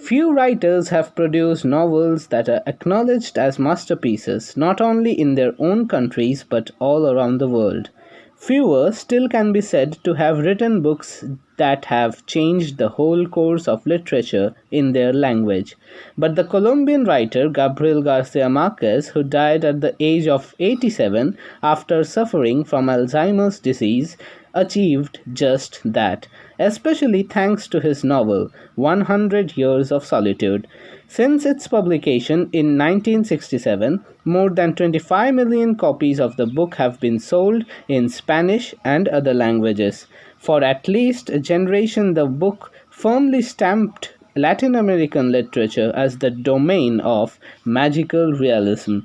Few writers have produced novels that are acknowledged as masterpieces not only in their own countries but all around the world. Fewer still can be said to have written books that have changed the whole course of literature in their language. But the Colombian writer Gabriel Garcia Marquez, who died at the age of 87 after suffering from Alzheimer's disease, achieved just that, especially thanks to his novel 100 Years of Solitude. Since its publication in 1967, more than 25 million copies of the book have been sold in Spanish and other languages. For at least a generation, the book firmly stamped Latin American literature as the domain of magical realism.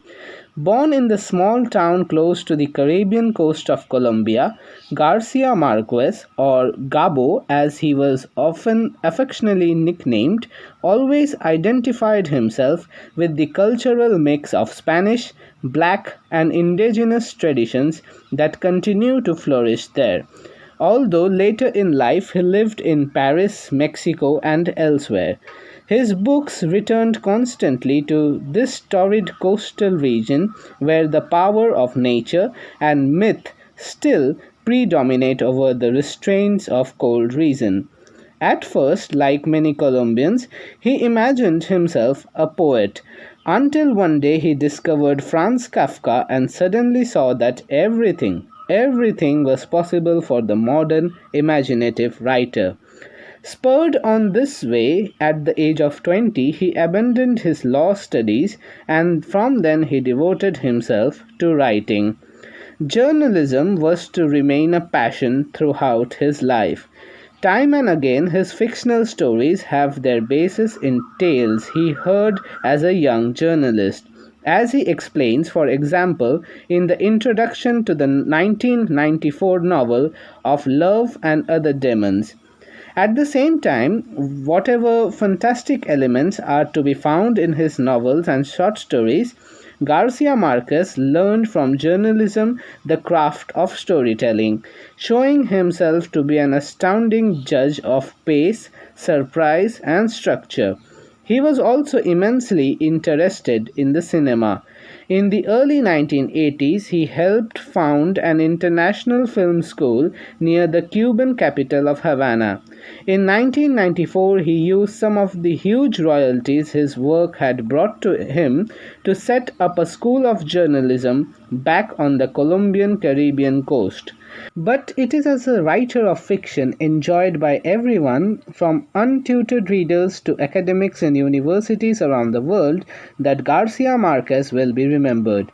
Born in the small town close to the Caribbean coast of Colombia, Garcia Marquez, or Gabo as he was often affectionately nicknamed, always identified himself with the cultural mix of Spanish, black, and indigenous traditions that continue to flourish there. Although later in life he lived in Paris, Mexico, and elsewhere. His books returned constantly to this torrid coastal region where the power of nature and myth still predominate over the restraints of cold reason. At first, like many Colombians, he imagined himself a poet, until one day he discovered Franz Kafka and suddenly saw that everything was possible for the modern imaginative writer. Spurred on this way, at the age of 20, he abandoned his law studies and from then he devoted himself to writing. Journalism was to remain a passion throughout his life. Time and again, his fictional stories have their basis in tales he heard as a young journalist. As he explains, for example, in the introduction to the 1994 novel of Love and Other Demons. At the same time, whatever fantastic elements are to be found in his novels and short stories, Garcia Marquez learned from journalism the craft of storytelling, showing himself to be an astounding judge of pace, surprise, and structure. He was also immensely interested in the cinema. In the early 1980s, he helped found an international film school near the Cuban capital of Havana. In 1994, he used some of the huge royalties his work had brought to him to set up a school of journalism back on the Colombian Caribbean coast. But it is as a writer of fiction enjoyed by everyone, from untutored readers to academics in universities around the world, that Garcia Marquez will be remembered.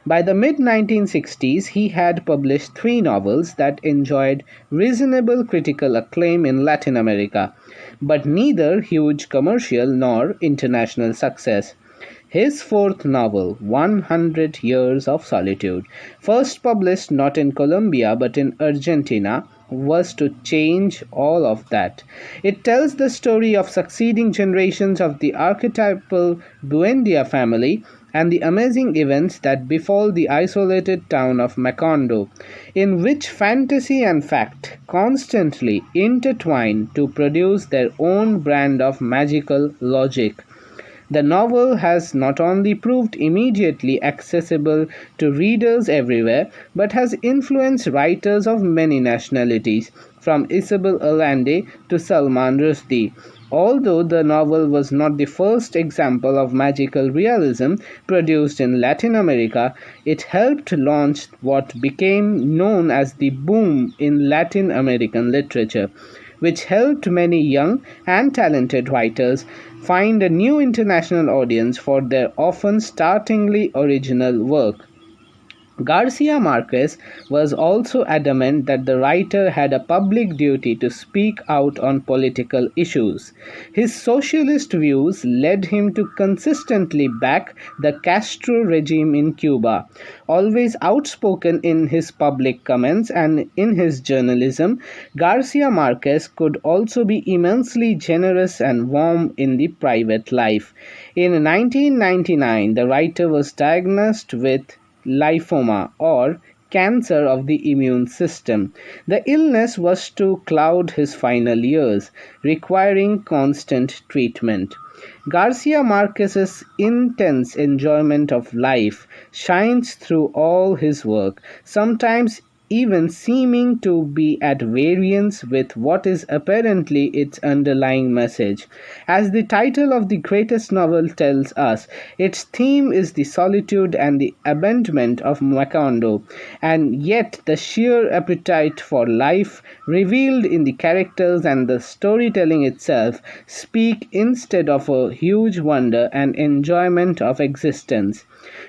By the mid 1960s, he had published 3 novels that enjoyed reasonable critical acclaim in Latin America, but neither huge commercial nor international success. His 4th novel, 100 Years of Solitude, first published not in Colombia but in Argentina, was to change all of that. It tells the story of succeeding generations of the archetypal Buendia family and the amazing events that befall the isolated town of Mocondo, in which fantasy and fact constantly intertwine to produce their own brand of magical logic. The novel has not only proved immediately accessible to readers everywhere, but has influenced writers of many nationalities, from Isabel Allende to Salman Rushdie. Although the novel was not the first example of magical realism produced in Latin America, it helped launch what became known as the boom in Latin American literature, which helped many young and talented writers find a new international audience for their often startlingly original work. Garcia Marquez was also adamant that the writer had a public duty to speak out on political issues. His socialist views led him to consistently back the Castro regime in Cuba. Always outspoken in his public comments and in his journalism, Garcia Marquez could also be immensely generous and warm in the private life. In 1999, the writer was diagnosed with lymphoma or cancer of the immune system. The illness was to cloud his final years, requiring constant treatment. Garcia Marquez's intense enjoyment of life shines through all his work, sometimes even seeming to be at variance with what is apparently its underlying message. As the title of the greatest novel tells us, its theme is the solitude and the abandonment of Mocondo, and yet the sheer appetite for life revealed in the characters and the storytelling itself speak instead of a huge wonder and enjoyment of existence.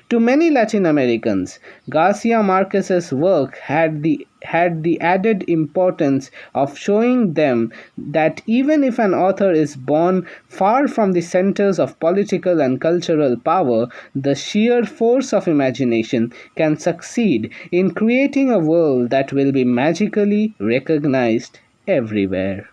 To many Latin Americans, Garcia Marquez's work had the added importance of showing them that even if an author is born far from the centers of political and cultural power, the sheer force of imagination can succeed in creating a world that will be magically recognized everywhere.